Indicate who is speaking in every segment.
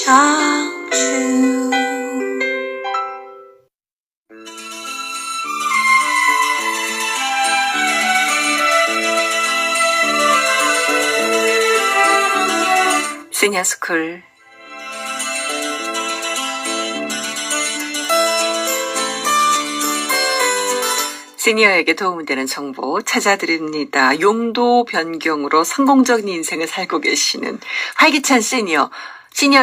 Speaker 1: 相遇。 시니어스쿨 시니어에게 도움이 되는 정보 찾아드립니다. 용도 변경으로 성공적인 인생을 살고 계시는 활기찬 시니어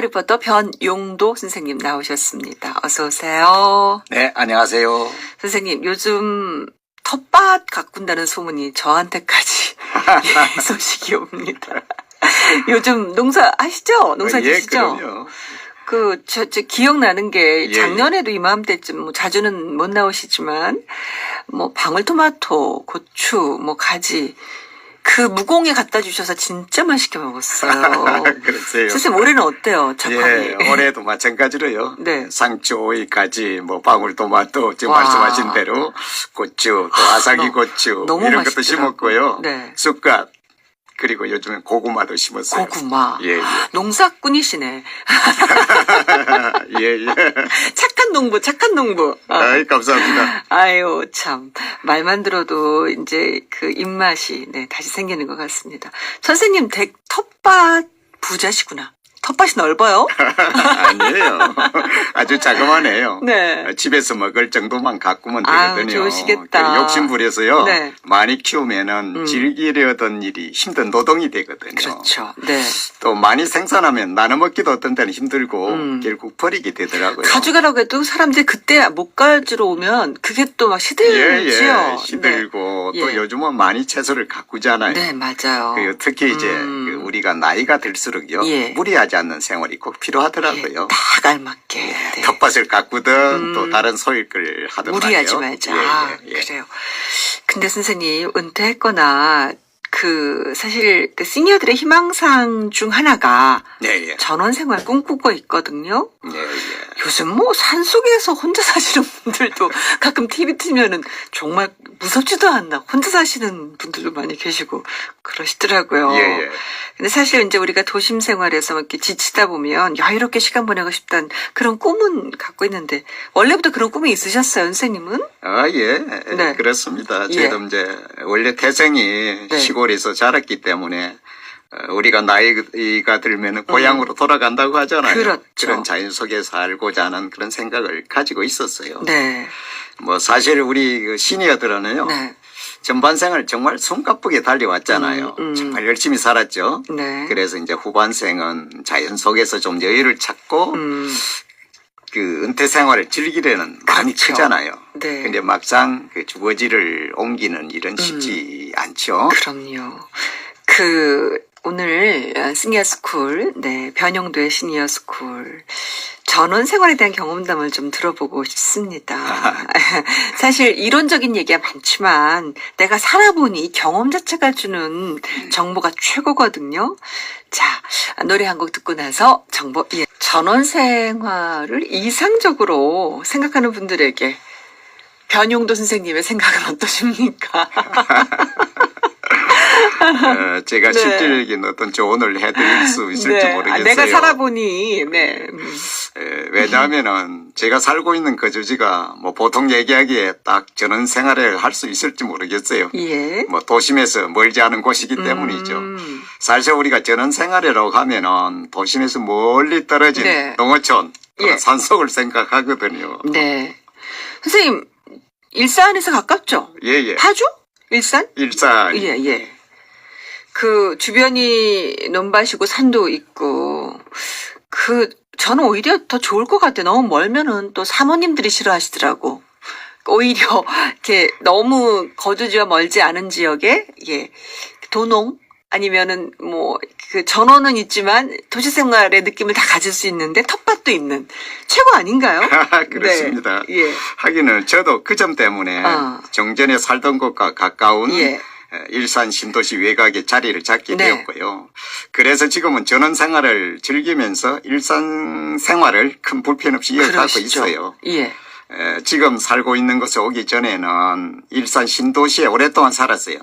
Speaker 1: 리포터 변용도 선생님 나오셨습니다. 어서 오세요.
Speaker 2: 네, 안녕하세요.
Speaker 1: 선생님, 요즘 텃밭 가꾼다는 소문이 저한테까지 소식이 옵니다. 요즘 농사 하시죠? 농사 지시죠?
Speaker 2: 예, 그럼요.
Speaker 1: 저 기억나는 게
Speaker 2: 예,
Speaker 1: 작년에도 이맘때쯤 뭐 자주는 못 나오시지만 뭐 방울토마토, 고추, 뭐 가지 그 무공에 갖다 주셔서 진짜 맛있게 먹었어요.
Speaker 2: 그러세요.
Speaker 1: 선생님 올해는 어때요? 작황이?
Speaker 2: 예, 올해도 마찬가지로요.
Speaker 1: 네.
Speaker 2: 상추, 오이까지, 뭐 방울토마토, 지금
Speaker 1: 와.
Speaker 2: 말씀하신 대로 고추, 또 아삭이 고추
Speaker 1: 너무
Speaker 2: 이런 것도
Speaker 1: 맛있더라고요.
Speaker 2: 심었고요.
Speaker 1: 네.
Speaker 2: 쑥갓 그리고 요즘엔 고구마도 심었어요.
Speaker 1: 고구마.
Speaker 2: 예, 예.
Speaker 1: 농사꾼이시네.
Speaker 2: 예, 예.
Speaker 1: 착한 농부.
Speaker 2: 아이, 감사합니다.
Speaker 1: 아유, 참. 말만 들어도 이제 그 입맛이, 다시 생기는 것 같습니다. 선생님, 텃밭 부자시구나. 텃밭이 넓어요?
Speaker 2: 아니에요. 아주 자그마해요.
Speaker 1: 네.
Speaker 2: 집에서 먹을 정도만 가꾸면
Speaker 1: 아유,
Speaker 2: 되거든요.
Speaker 1: 좋으시겠다.
Speaker 2: 그 욕심부려서요.
Speaker 1: 네.
Speaker 2: 많이 키우면은 즐기려던 일이 힘든 노동이 되거든요.
Speaker 1: 그렇죠. 네.
Speaker 2: 또 많이 생산하면 나눠 먹기도 어떤 때는 힘들고 결국 버리게 되더라고요.
Speaker 1: 가져가라고 해도 사람들이 그때 못 가지러 오면 그게 또 막
Speaker 2: 예,
Speaker 1: 시들지요.
Speaker 2: 예. 시들고
Speaker 1: 네.
Speaker 2: 또
Speaker 1: 예.
Speaker 2: 요즘은 많이 채소를 가꾸잖아요.
Speaker 1: 네, 맞아요.
Speaker 2: 그 특히 이제 그 우리가 나이가 들수록요.
Speaker 1: 예.
Speaker 2: 무리하지 않는 생활이 꼭 필요하더라고요.
Speaker 1: 딱 알맞게. 네.
Speaker 2: 텃밭을 가꾸든 또 다른 소일을 하든
Speaker 1: 무리하지
Speaker 2: 말이에요.
Speaker 1: 말자.
Speaker 2: 예,
Speaker 1: 아,
Speaker 2: 예, 예.
Speaker 1: 그래요. 근데 선생님, 은퇴했거나, 사실, 시니어들의 희망상 중 하나가
Speaker 2: 예, 예.
Speaker 1: 전원 생활 꿈꾸고 있거든요.
Speaker 2: 예, 예.
Speaker 1: 요즘 뭐 산속에서 혼자 사시는 분들도 가끔 TV 틀면은 정말 무섭지도 않나. 혼자 사시는 분들도 많이 계시고 그러시더라고요.
Speaker 2: 예, 예.
Speaker 1: 근데 사실 이제 우리가 도심 생활에서 이렇게 지치다 보면 여유롭게 시간 보내고 싶다는 그런 꿈은 갖고 있는데 원래부터 그런 꿈이 있으셨어요, 선생님은?
Speaker 2: 아, 예.
Speaker 1: 네.
Speaker 2: 그렇습니다.
Speaker 1: 예.
Speaker 2: 저도 이제 원래 태생이
Speaker 1: 네.
Speaker 2: 시골에서 자랐기 때문에 우리가 나이가 들면 고향으로 돌아간다고 하잖아요.
Speaker 1: 그렇죠.
Speaker 2: 그런 자연 속에 살고자 하는 그런 생각을 가지고 있었어요.
Speaker 1: 네.
Speaker 2: 뭐 사실 우리 그 시니어들은요.
Speaker 1: 네.
Speaker 2: 전반생을 정말 숨가쁘게 달려왔잖아요. 정말 열심히 살았죠.
Speaker 1: 네.
Speaker 2: 그래서 이제 후반생은 자연 속에서 좀 여유를 찾고 그 은퇴 생활을 즐기려는 마음이
Speaker 1: 그렇죠.
Speaker 2: 크잖아요.
Speaker 1: 네.
Speaker 2: 근데 막상 그 주거지를 옮기는 일은 쉽지 않죠.
Speaker 1: 그럼요. 오늘 시니어 스쿨, 변용도의 시니어 스쿨 전원 생활에 대한 경험담을 좀 들어보고 싶습니다. 사실 이론적인 얘기가 많지만 내가 살아보니 경험 자체가 주는 정보가 최고거든요. 자, 노래 한 곡 듣고 나서 정보, 전원 생활을 이상적으로 생각하는 분들에게 변용도 선생님의 생각은 어떠십니까?
Speaker 2: 제가
Speaker 1: 네.
Speaker 2: 실질적인 어떤 조언을 해드릴 수 있을지 모르겠어요.
Speaker 1: 내가 살아보니,
Speaker 2: 왜냐하면은 제가 살고 있는 거주지가 뭐 보통 얘기하기에 딱 전원 생활을 할 수 있을지 모르겠어요.
Speaker 1: 예.
Speaker 2: 뭐 도심에서 멀지 않은 곳이기 때문이죠. 사실 우리가 전원 생활이라고 하면은 도심에서 멀리 떨어진
Speaker 1: 네.
Speaker 2: 농어촌,
Speaker 1: 예.
Speaker 2: 산속을 생각하거든요.
Speaker 1: 네. 선생님, 일산에서 가깝죠?
Speaker 2: 예, 예.
Speaker 1: 파주? 일산?
Speaker 2: 일산.
Speaker 1: 예. 주변이 논밭이고 산도 있고, 저는 오히려 더 좋을 것 같아요. 너무 멀면은 또 사모님들이 싫어하시더라고. 오히려, 이렇게 너무 거주지와 멀지 않은 지역에, 도농? 아니면은 전원은 있지만 도시 생활의 느낌을 다 가질 수 있는데 텃밭도 있는 최고 아닌가요?
Speaker 2: 그렇습니다.
Speaker 1: 네. 예.
Speaker 2: 하기는 저도 그 점 때문에 정전에 살던 곳과 가까운
Speaker 1: 예.
Speaker 2: 일산 신도시 외곽에 자리를 잡게
Speaker 1: 네.
Speaker 2: 되었고요. 그래서 지금은 전원 생활을 즐기면서 일산 생활을 큰 불편 없이 이어가고
Speaker 1: 그러시죠.
Speaker 2: 있어요.
Speaker 1: 예.
Speaker 2: 지금 살고 있는 곳에 오기 전에는 일산 신도시에 오랫동안 살았어요.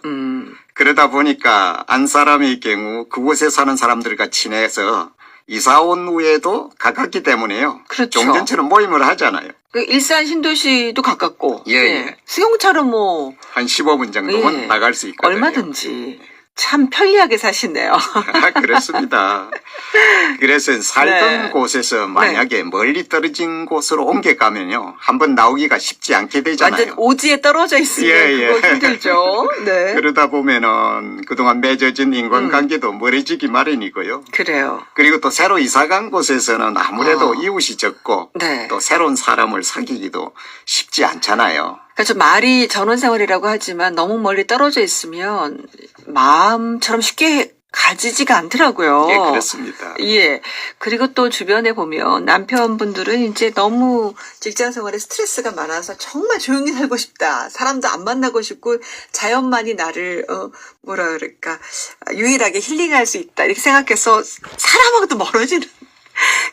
Speaker 2: 그러다 보니까 안 사람의 경우 그곳에 사는 사람들과 친해서 이사 온 후에도 가깝기 때문에요.
Speaker 1: 그렇죠.
Speaker 2: 종전처럼 모임을 하잖아요.
Speaker 1: 그 일산 신도시도 가깝고.
Speaker 2: 예, 예.
Speaker 1: 수용차로 뭐
Speaker 2: 한 15분 정도면
Speaker 1: 예.
Speaker 2: 나갈 수 있거든요.
Speaker 1: 얼마든지 참 편리하게 사시네요.
Speaker 2: 그렇습니다. 그래서 살던
Speaker 1: 네.
Speaker 2: 곳에서 만약에 멀리 떨어진 곳으로 옮겨가면요. 한번 나오기가 쉽지 않게 되잖아요.
Speaker 1: 완전 오지에 떨어져 있으면
Speaker 2: 예, 예.
Speaker 1: 그거 힘들죠. 네.
Speaker 2: 그러다 보면은 그동안 맺어진 인간관계도 멀어지기 마련이고요.
Speaker 1: 그래요.
Speaker 2: 그리고 또 새로 이사 간 곳에서는 아무래도 이웃이 적고
Speaker 1: 네.
Speaker 2: 또 새로운 사람을 사귀기도 쉽지 않잖아요.
Speaker 1: 그러니까 좀 말이 전원생활이라고 하지만 너무 멀리 떨어져 있으면 마음처럼 쉽게 가지지가 않더라고요.
Speaker 2: 예, 그렇습니다.
Speaker 1: 예. 그리고 또 주변에 보면 남편분들은 이제 너무 직장 생활에 스트레스가 많아서 정말 조용히 살고 싶다. 사람도 안 만나고 싶고 자연만이 나를 뭐라 그럴까 유일하게 힐링할 수 있다. 이렇게 생각해서 사람하고도 멀어지는.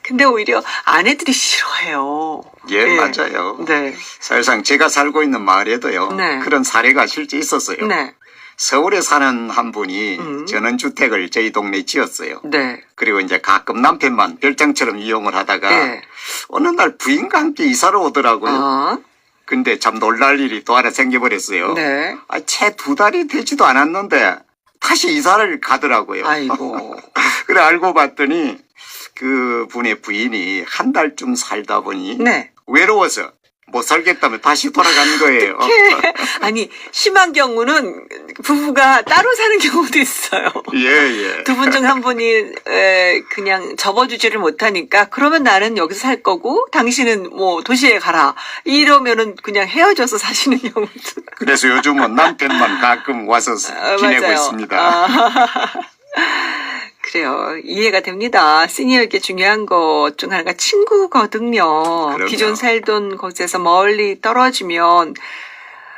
Speaker 1: 근데 오히려 아내들이 싫어해요.
Speaker 2: 예, 맞아요.
Speaker 1: 네.
Speaker 2: 사실상 제가 살고 있는 마을에도요.
Speaker 1: 네.
Speaker 2: 그런 사례가 실제 있었어요.
Speaker 1: 네.
Speaker 2: 서울에 사는 한 분이 전원주택을 저희 동네에 지었어요.
Speaker 1: 네.
Speaker 2: 그리고 이제 가끔 남편만 별장처럼 이용을 하다가
Speaker 1: 네.
Speaker 2: 어느 날 부인과 함께 이사를 오더라고요.
Speaker 1: 어.
Speaker 2: 근데 참 놀랄 일이 또 하나 생겨버렸어요.
Speaker 1: 네.
Speaker 2: 채 2달이 되지도 않았는데 다시 이사를 가더라고요.
Speaker 1: 아이고.
Speaker 2: 그래 알고 봤더니 그 분의 부인이 한 달쯤 살다 보니
Speaker 1: 네.
Speaker 2: 외로워서 못 살겠다며 다시 돌아간 거예요.
Speaker 1: 아니, 심한 경우는 부부가 따로 사는 경우도 있어요.
Speaker 2: 예, 예.
Speaker 1: 두 분 중 한 분이 그냥 접어주지를 못하니까 그러면 나는 여기서 살 거고 당신은 뭐 도시에 가라. 이러면은 그냥 헤어져서 사시는 경우도.
Speaker 2: 그래서 요즘은 남편만 가끔 와서 지내고
Speaker 1: 맞아요.
Speaker 2: 있습니다.
Speaker 1: 그래요. 이해가 됩니다. 시니어에게 중요한 것 중 하나가 친구거든요.
Speaker 2: 그럼요.
Speaker 1: 기존 살던 곳에서 멀리 떨어지면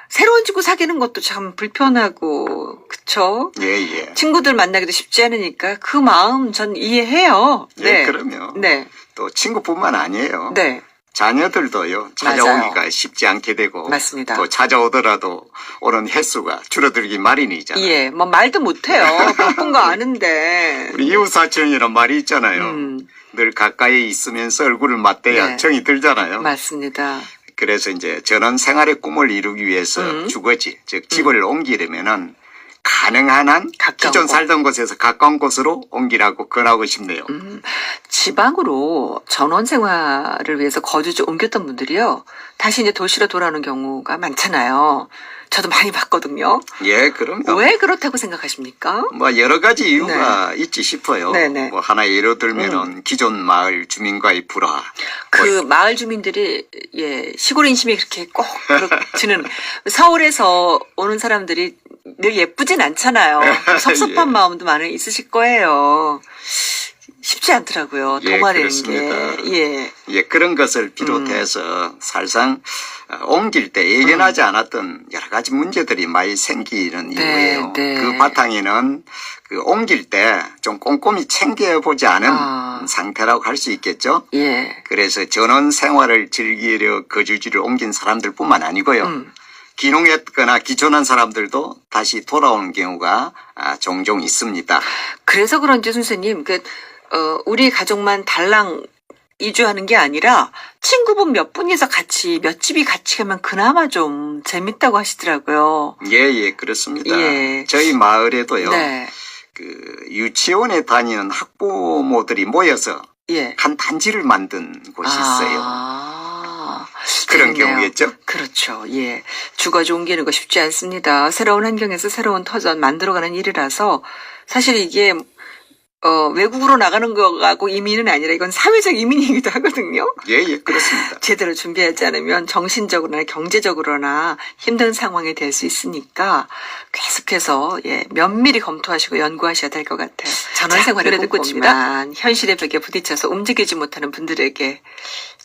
Speaker 1: 새로운 친구 사귀는 것도 참 불편하고 그쵸?
Speaker 2: 예, 예.
Speaker 1: 친구들 만나기도 쉽지 않으니까 그 마음 전 이해해요.
Speaker 2: 예, 그럼요.
Speaker 1: 네.
Speaker 2: 또 친구뿐만 아니에요.
Speaker 1: 네.
Speaker 2: 자녀들도요, 찾아오기가 쉽지 않게 되고.
Speaker 1: 맞습니다.
Speaker 2: 또 찾아오더라도 오는 횟수가 줄어들기 마련이잖아요.
Speaker 1: 예. 뭐 말도 못해요. 바쁜 거 아는데.
Speaker 2: 우리 이웃사촌이란 말이 있잖아요.
Speaker 1: 음.
Speaker 2: 늘 가까이 있으면서 얼굴을 맞대야
Speaker 1: 네.
Speaker 2: 정이 들잖아요.
Speaker 1: 맞습니다.
Speaker 2: 그래서 이제 전원 생활의 꿈을 이루기 위해서 주거지, 즉 집을 옮기려면은 가능한 한
Speaker 1: 가까운
Speaker 2: 기존
Speaker 1: 곳.
Speaker 2: 살던 곳에서 가까운 곳으로 옮기라고 권하고 싶네요.
Speaker 1: 지방으로 전원 생활을 위해서 거주지 옮겼던 분들이요. 다시 이제 도시로 돌아오는 경우가 많잖아요. 저도 많이 봤거든요.
Speaker 2: 예, 그럼요.
Speaker 1: 왜 그렇다고 생각하십니까?
Speaker 2: 뭐 여러 가지 이유가 있지 싶어요.
Speaker 1: 네네.
Speaker 2: 뭐 하나 예로 들면은 기존 마을 주민과의 불화.
Speaker 1: 그 마을 주민들이 예 시골 인심이 그렇게 꼭 그렇지는 서울에서 오는 사람들이 늘 예쁘진 않잖아요. 섭섭한
Speaker 2: 예.
Speaker 1: 마음도 많이 있으실 거예요. 쉽지 않더라고요.
Speaker 2: 예,
Speaker 1: 동화되는
Speaker 2: 그렇습니다.
Speaker 1: 게. 예.
Speaker 2: 예, 그런 것을 비롯해서 사실상 옮길 때 예견하지 않았던 여러 가지 문제들이 많이 생기는 이유예요.
Speaker 1: 네.
Speaker 2: 그 바탕에는 그 옮길 때 좀 꼼꼼히 챙겨보지 않은 상태라고 할 수 있겠죠.
Speaker 1: 예.
Speaker 2: 그래서 전원 생활을 즐기려 거주지를 옮긴 사람들뿐만 아니고요. 귀농했거나 기촌한 사람들도 다시 돌아오는 경우가 종종 있습니다.
Speaker 1: 그래서 그런지 선생님, 우리 가족만 달랑 이주하는 게 아니라 친구분 몇 분이서 같이 몇 집이 같이 가면 그나마 좀 재밌다고 하시더라고요.
Speaker 2: 예, 예, 그렇습니다.
Speaker 1: 예.
Speaker 2: 저희 마을에도요.
Speaker 1: 네.
Speaker 2: 그 유치원에 다니는 학부모들이 모여서
Speaker 1: 예.
Speaker 2: 한 단지를 만든 곳이 있어요. 그런
Speaker 1: 재밌네요.
Speaker 2: 경우겠죠?
Speaker 1: 그렇죠. 예. 주거지 옮기는 거 쉽지 않습니다. 새로운 환경에서 새로운 터전 만들어가는 일이라서 사실 이게 외국으로 나가는 거하고 이민은 아니라 이건 사회적 이민이기도 하거든요.
Speaker 2: 예, 예, 그렇습니다.
Speaker 1: 제대로 준비하지 않으면 정신적으로나 경제적으로나 힘든 상황이 될 수 있으니까 계속해서 면밀히 검토하시고 연구하셔야 될 것 같아요. 전원생활을 듣고 있지만 현실의 벽에 부딪혀서 움직이지 못하는 분들에게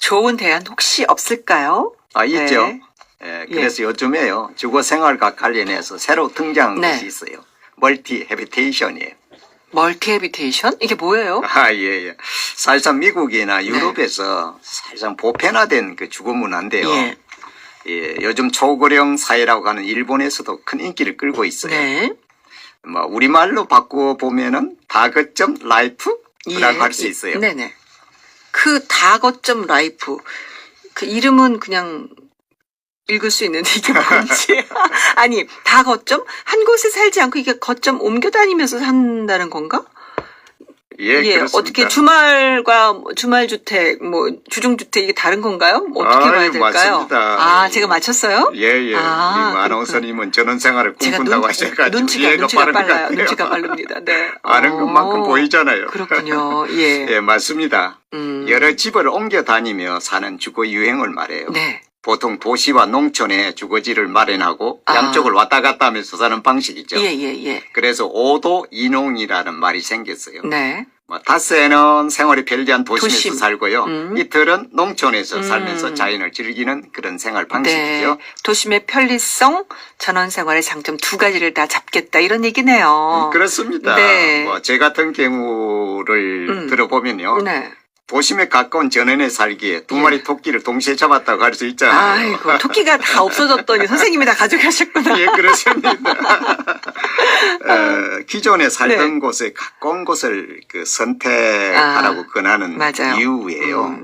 Speaker 1: 좋은 대안 혹시 없을까요?
Speaker 2: 있죠.
Speaker 1: 네.
Speaker 2: 예, 그래서 요즘에요. 주거 생활과 관련해서 새로 등장한
Speaker 1: 네.
Speaker 2: 것이 있어요. 멀티 해비테이션이에요.
Speaker 1: 멀티 해비테이션? 이게 뭐예요?
Speaker 2: 예, 예. 사실상 미국이나 유럽에서 사실상 보편화된 그 주거 문화인데요.
Speaker 1: 예.
Speaker 2: 예, 요즘 초고령 사회라고 하는 일본에서도 큰 인기를 끌고 있어요.
Speaker 1: 네.
Speaker 2: 뭐 우리말로 바꾸어 보면은 다거점 라이프 라고 할 수 있어요.
Speaker 1: 네네. 그 다거점 라이프. 그 이름은 그냥 읽을 수 있는데 이게 뭔지. 아니, 다거점? 한 곳에 살지 않고 이게 거점 옮겨 다니면서 산다는 건가?
Speaker 2: 예, 그렇습니다.
Speaker 1: 어떻게 주말과 주말주택, 주중주택 이게 다른 건가요? 어떻게 봐야 될까요?
Speaker 2: 맞습니다.
Speaker 1: 제가 맞췄어요?
Speaker 2: 예. 아나운서님은 전원생활을 꿈꾼다고 하셔가지고
Speaker 1: 눈치가 빨라요. 눈치가 빠릅니다. 네.
Speaker 2: 아는 것만큼 보이잖아요.
Speaker 1: 그렇군요. 예.
Speaker 2: 예, 맞습니다. 여러 집을 옮겨 다니며 사는 주거 유행을 말해요.
Speaker 1: 네.
Speaker 2: 보통 도시와 농촌에 주거지를 마련하고 양쪽을 왔다 갔다 하면서 사는 방식이죠.
Speaker 1: 예.
Speaker 2: 그래서 오도 이농이라는 말이 생겼어요.
Speaker 1: 네.
Speaker 2: 닷새는 생활이 편리한 도심에서
Speaker 1: 도심.
Speaker 2: 살고요. 이틀은 농촌에서 살면서 자연을 즐기는 그런 생활 방식이죠.
Speaker 1: 네. 도심의 편리성, 전원생활의 장점 두 가지를 다 잡겠다 이런 얘기네요.
Speaker 2: 그렇습니다.
Speaker 1: 네.
Speaker 2: 제 같은 경우를 들어보면요.
Speaker 1: 네.
Speaker 2: 도심에 가까운 전원에 살기에 두 마리 토끼를 동시에 잡았다고 할 수 있잖아요.
Speaker 1: 아이고, 토끼가 다 없어졌더니 선생님이 다 가져가셨구나.
Speaker 2: 예, 그렇습니다. 기존에 살던 곳에 가까운 곳을 선택하라고 권하는
Speaker 1: 맞아요.
Speaker 2: 이유예요.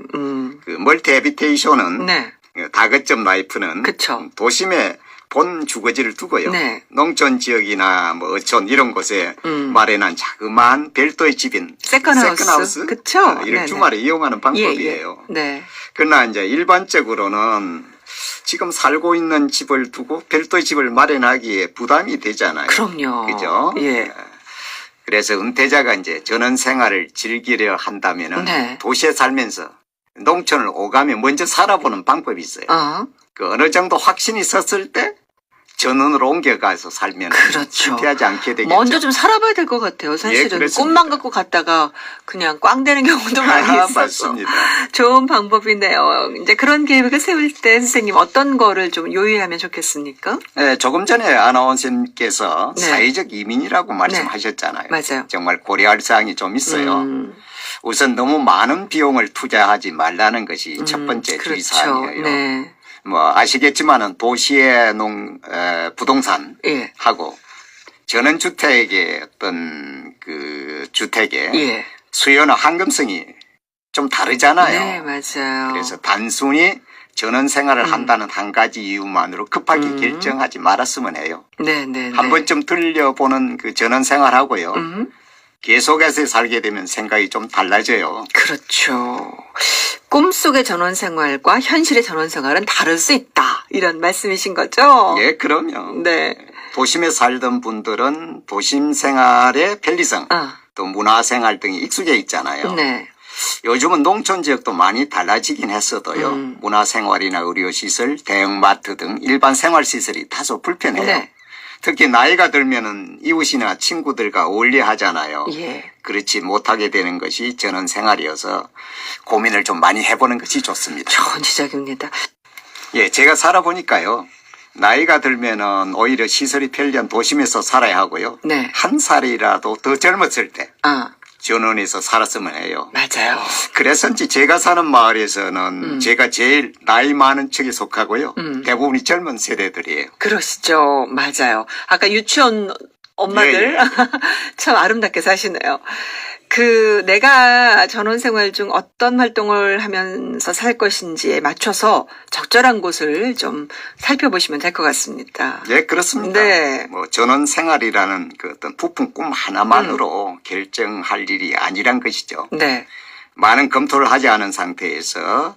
Speaker 2: 멀티 해비테이션은
Speaker 1: 네.
Speaker 2: 다거점 라이프는
Speaker 1: 그쵸.
Speaker 2: 도심에 본 주거지를 두고요.
Speaker 1: 네.
Speaker 2: 농촌 지역이나 어촌 이런 곳에 마련한 자그마한 별도의 집인
Speaker 1: 세컨하우스. 그쵸.
Speaker 2: 이를
Speaker 1: 네네.
Speaker 2: 주말에 이용하는 방법이에요.
Speaker 1: 예. 네.
Speaker 2: 그러나 이제 일반적으로는 지금 살고 있는 집을 두고 별도의 집을 마련하기에 부담이 되잖아요.
Speaker 1: 그럼요.
Speaker 2: 그죠?
Speaker 1: 예.
Speaker 2: 그래서 은퇴자가 이제 전원 생활을 즐기려 한다면은
Speaker 1: 네.
Speaker 2: 도시에 살면서 농촌을 오가며 먼저 살아보는 방법이 있어요. 어느 정도 확신이 섰을 때 전원으로 옮겨가서 살면
Speaker 1: 그렇죠.
Speaker 2: 실패하지 않게 되겠죠.
Speaker 1: 먼저 좀 살아봐야 될 것 같아요. 사실은
Speaker 2: 그렇습니다.
Speaker 1: 꿈만 갖고 갔다가 그냥 꽝 되는 경우도 많이 있어서.
Speaker 2: 맞습니다.
Speaker 1: 좋은 방법이네요. 이제 그런 계획을 세울 때 선생님 어떤 거를 좀 요의하면 좋겠습니까?
Speaker 2: 네, 조금 전에 아나운서님께서
Speaker 1: 네.
Speaker 2: 사회적 이민이라고 말씀하셨잖아요.
Speaker 1: 맞아요.
Speaker 2: 정말 고려할 사항이 좀 있어요. 우선 너무 많은 비용을 투자하지 말라는 것이 첫 번째
Speaker 1: 그렇죠.
Speaker 2: 주의사항이에요.
Speaker 1: 네.
Speaker 2: 아시겠지만은 도시의 부동산
Speaker 1: 예.
Speaker 2: 하고 전원주택의 어떤 주택의
Speaker 1: 예.
Speaker 2: 수요나 황금성이 좀 다르잖아요.
Speaker 1: 네, 맞아요.
Speaker 2: 그래서 단순히 전원 생활을 한다는 한 가지 이유만으로 급하게 결정하지 말았으면 해요.
Speaker 1: 네.
Speaker 2: 한 번쯤 들려보는 전원 생활하고요. 계속해서 살게 되면 생각이 좀 달라져요.
Speaker 1: 그렇죠. 꿈속의 전원생활과 현실의 전원생활은 다를 수 있다. 이런 말씀이신 거죠?
Speaker 2: 예, 그럼요.
Speaker 1: 네.
Speaker 2: 도심에 살던 분들은 도심 생활의 편리성, 또 문화생활 등이 익숙해 있잖아요.
Speaker 1: 네.
Speaker 2: 요즘은 농촌 지역도 많이 달라지긴 했어도요. 문화생활이나 의료시설, 대형마트 등 일반 생활시설이 다소 불편해요.
Speaker 1: 네.
Speaker 2: 특히 나이가 들면은 이웃이나 친구들과 어울려 하잖아요.
Speaker 1: 예.
Speaker 2: 그렇지 못하게 되는 것이 전원 생활이어서 고민을 좀 많이 해보는 것이 좋습니다.
Speaker 1: 좋은 지적입니다.
Speaker 2: 예, 제가 살아보니까요. 나이가 들면은 오히려 시설이 편리한 도심에서 살아야 하고요.
Speaker 1: 네.
Speaker 2: 한 살이라도 더 젊었을 때 전원에서 살았으면 해요.
Speaker 1: 맞아요.
Speaker 2: 그래서인지 제가 사는 마을에서는 제가 제일 나이 많은 층에 속하고요. 대부분이 젊은 세대들이에요.
Speaker 1: 그러시죠. 맞아요. 아까 유치원 엄마들
Speaker 2: 예.
Speaker 1: 참 아름답게 사시네요. 내가 전원생활 중 어떤 활동을 하면서 살 것인지에 맞춰서 적절한 곳을 좀 살펴보시면 될 것 같습니다.
Speaker 2: 예, 그렇습니다.
Speaker 1: 네.
Speaker 2: 전원 생활이라는 어떤 부푼 꿈 하나만으로 결정할 일이 아니란 것이죠.
Speaker 1: 네.
Speaker 2: 많은 검토를 하지 않은 상태에서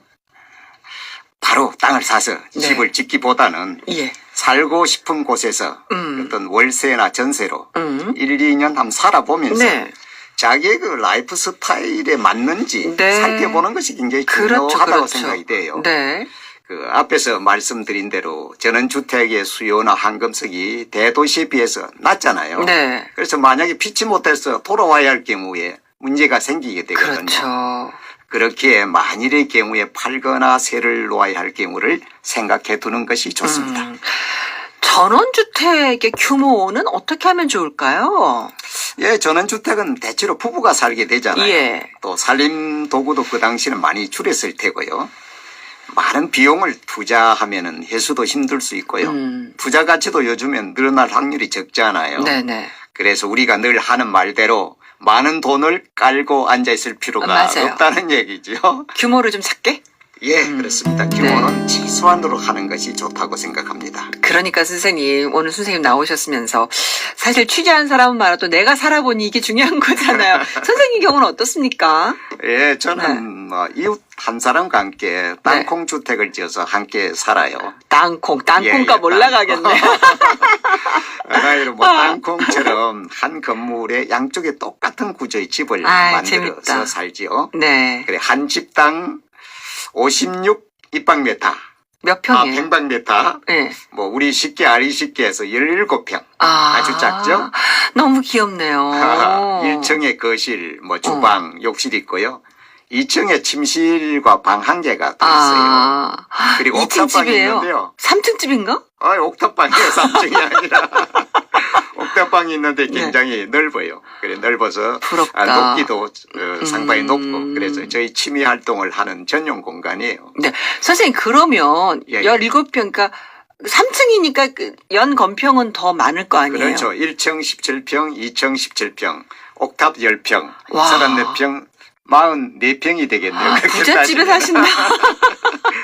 Speaker 2: 바로 땅을 사서
Speaker 1: 네.
Speaker 2: 집을 짓기보다는
Speaker 1: 예.
Speaker 2: 살고 싶은 곳에서 어떤 월세나 전세로 1, 2년 한번 살아보면서
Speaker 1: 네.
Speaker 2: 자기의 라이프 스타일에 맞는지
Speaker 1: 네.
Speaker 2: 살펴보는 것이 굉장히 중요하다고 생각이 돼요.
Speaker 1: 네.
Speaker 2: 앞에서 말씀드린 대로 전원주택의 수요나 황금성이 대도시에 비해서 낮잖아요.
Speaker 1: 네.
Speaker 2: 그래서 만약에 피치 못해서 돌아와야 할 경우에 문제가 생기게 되거든요.
Speaker 1: 그렇죠.
Speaker 2: 그렇기에 만일의 경우에 팔거나 세를 놓아야 할 경우를 생각해 두는 것이 좋습니다.
Speaker 1: 전원주택의 규모는 어떻게 하면 좋을까요?
Speaker 2: 예, 전원주택은 대체로 부부가 살게 되잖아요.
Speaker 1: 예.
Speaker 2: 또 살림 도구도 그 당시는 많이 줄였을 테고요. 많은 비용을 투자하면은 해수도 힘들 수 있고요. 부자 가치도 요즘엔 늘어날 확률이 적잖아요.
Speaker 1: 네네.
Speaker 2: 그래서 우리가 늘 하는 말대로 많은 돈을 깔고 앉아 있을 필요가
Speaker 1: 맞아요.
Speaker 2: 없다는 얘기죠.
Speaker 1: 규모를 좀 작게?
Speaker 2: 예, 그렇습니다. 규모는 최소한으로 하는 것이 좋다고 생각합니다.
Speaker 1: 그러니까 선생님, 오늘 선생님 나오셨으면서 사실 취재한 사람은 많아도 내가 살아보니 이게 중요한 거잖아요. 선생님 경우는 어떻습니까?
Speaker 2: 예, 저는 뭐 이웃 한 사람과 함께 땅콩 주택을 지어서 함께 살아요.
Speaker 1: 땅콩값 올라가겠네.
Speaker 2: 나이로 뭐 땅콩처럼 한 건물에 양쪽에 똑같은 구조의 집을 만들어서
Speaker 1: 재밌다.
Speaker 2: 살지요.
Speaker 1: 네.
Speaker 2: 그래 한 집당 56 입방미터.
Speaker 1: 몇 평이에요?
Speaker 2: 평방미터.
Speaker 1: 네.
Speaker 2: 뭐 우리 쉽게 아리 쉽게 해서 17평. 아주 작죠?
Speaker 1: 너무 귀엽네요.
Speaker 2: 1층에 거실, 뭐 주방, 욕실 있고요. 2층에 침실과 방 한 개가 더 있어요. 그리고
Speaker 1: 2층
Speaker 2: 옥탑방이
Speaker 1: 집이에요?
Speaker 2: 있는데요.
Speaker 1: 3층 집인가?
Speaker 2: 옥탑방이에요. 3층이 아니라. 옥탑방이 있는데 굉장히 넓어요. 그래 넓어서
Speaker 1: 부럽다.
Speaker 2: 높이도 상당히 높고 그래서 저희 취미 활동을 하는 전용 공간이에요.
Speaker 1: 네. 선생님 그러면 17평 그러니까 3층이니까 연 건평은 더 많을 거 아니에요?
Speaker 2: 그렇죠. 1층 17평, 2층 17평, 옥탑 10평,
Speaker 1: 와.
Speaker 2: 34평, 44평이 되겠네요.
Speaker 1: 부잣집에 사신다.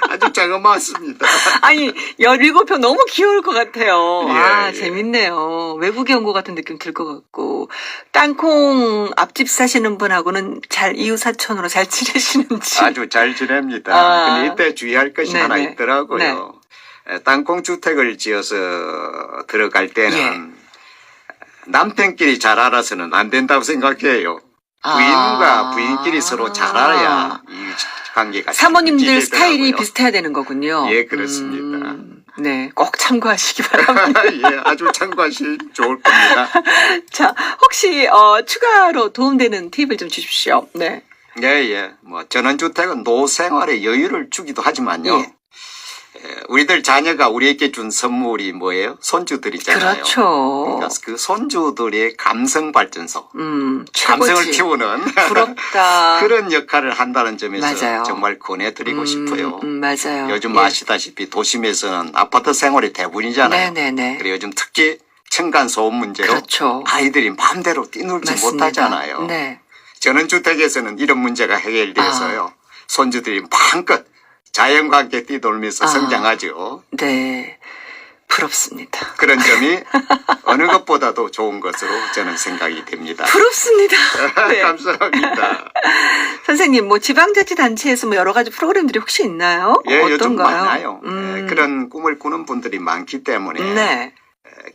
Speaker 2: 아주 자그마했습니다.
Speaker 1: 아니 17평 너무 귀여울 것 같아요.
Speaker 2: 예, 예.
Speaker 1: 재밌네요. 외국에 온 것 같은 느낌 들 것 같고 땅콩 앞집 사시는 분하고는 잘 이웃사촌으로 잘 지내시는지.
Speaker 2: 아주 잘 지냅니다. 근데 이때 주의할 것이 하나
Speaker 1: 네네.
Speaker 2: 있더라고요. 땅콩 주택을 지어서 들어갈 때는 남편끼리 잘 알아서는 안 된다고 생각해요. 부인과 부인끼리 서로 잘 알아야 이 관계가
Speaker 1: 사모님들
Speaker 2: 유지되더라고요.
Speaker 1: 스타일이 비슷해야 되는 거군요.
Speaker 2: 예, 그렇습니다.
Speaker 1: 네, 꼭 참고하시기 바랍니다.
Speaker 2: 예, 아주 참고하시 좋을 겁니다.
Speaker 1: 자, 혹시 추가로 도움되는 팁을 좀 주십시오. 네.
Speaker 2: 예. 뭐 전원주택은 노생활에 여유를 주기도 하지만요.
Speaker 1: 예.
Speaker 2: 우리들 자녀가 우리에게 준 선물이 뭐예요? 손주들이잖아요.
Speaker 1: 그렇죠.
Speaker 2: 그러니까 그 손주들의 감성 발전소,
Speaker 1: 최고지.
Speaker 2: 감성을 키우는
Speaker 1: 부럽다.
Speaker 2: 그런 역할을 한다는 점에서
Speaker 1: 맞아요.
Speaker 2: 정말 권해드리고 싶어요.
Speaker 1: 맞아요.
Speaker 2: 요즘 아시다시피 도심에서는 아파트 생활이 대부분이잖아요.
Speaker 1: 네네네.
Speaker 2: 그리고 요즘 특히 층간 소음 문제로
Speaker 1: 그렇죠.
Speaker 2: 아이들이 마음대로 뛰놀지
Speaker 1: 맞습니다.
Speaker 2: 못하잖아요.
Speaker 1: 네.
Speaker 2: 전원주택에서는 이런 문제가 해결돼서요. 손주들이 마음껏 자연과 함께 뛰놀면서 성장하죠.
Speaker 1: 네. 부럽습니다.
Speaker 2: 그런 점이 어느 것보다도 좋은 것으로 저는 생각이 됩니다.
Speaker 1: 부럽습니다. 네.
Speaker 2: 감사합니다.
Speaker 1: 선생님, 뭐 지방자치단체에서 뭐 여러 가지 프로그램들이 혹시 있나요?
Speaker 2: 예,
Speaker 1: 어떤가요?
Speaker 2: 요즘 많아요. 그런 꿈을 꾸는 분들이 많기 때문에
Speaker 1: 네.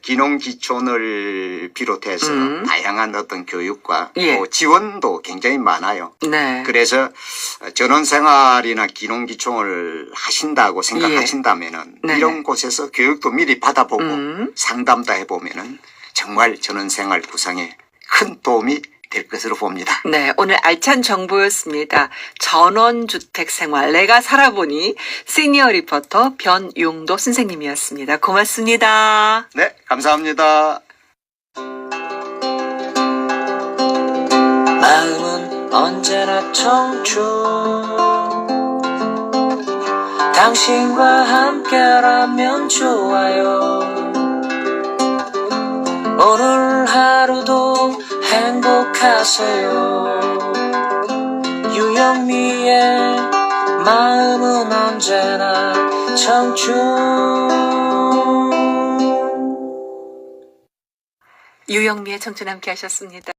Speaker 2: 기농기촌을 비롯해서 다양한 어떤 교육과
Speaker 1: 예.
Speaker 2: 또 지원도 굉장히 많아요.
Speaker 1: 네.
Speaker 2: 그래서 전원생활이나 기농기촌을 하신다고 생각하신다면은
Speaker 1: 네.
Speaker 2: 이런 곳에서 교육도 미리 받아보고 상담도 해보면은 정말 전원생활 구상에 큰 도움이 될 것으로 봅니다.
Speaker 1: 네, 오늘 알찬 정보였습니다. 전원주택 생활 내가 살아보니 시니어 리포터 변용도 선생님이었습니다. 고맙습니다.
Speaker 2: 네, 감사합니다.
Speaker 3: 마음은 언제나 청춘 당신과 함께라면 좋아요 오늘 하루도 행복하세요 유영미의 마음은 언제나 청춘
Speaker 1: 유영미의 청춘 함께 하셨습니다.